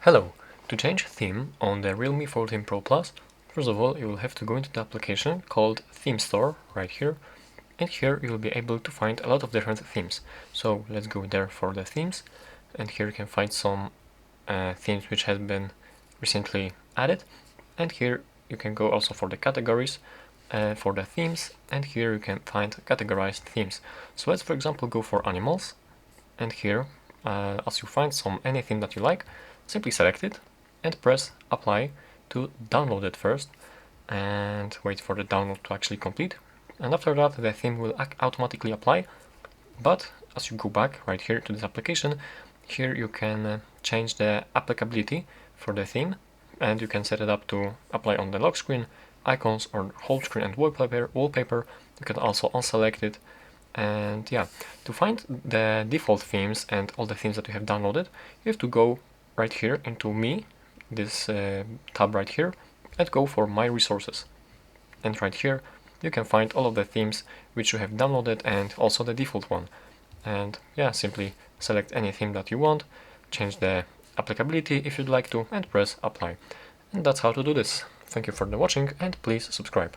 Hello! To change theme on the Realme 14 Pro Plus, first of all you will have to go into the application called Theme Store right here, and here you will be able to find a lot of different themes. So let's go there for the themes, and here you can find some themes which have been recently added, and here you can go also for the categories for the themes, and here you can find categorized themes. So let's for example go for animals, and here as you find any theme that you like, simply select it and press apply to download it first and wait for the download to actually complete, and after that the theme will automatically apply. But as you go back right here to this application, here you can change the applicability for the theme, and you can set it up to apply on the lock screen, icons, or whole screen and wallpaper. You can also unselect it. And yeah, to find the default themes and all the themes that you have downloaded, you have to go right here into Me, this tab right here, and go for My Resources. And right here you can find all of the themes which you have downloaded and also the default one. And yeah, simply select any theme that you want, change the applicability if you'd like to, and press apply. And that's how to do this. Thank you for the watching, and please subscribe.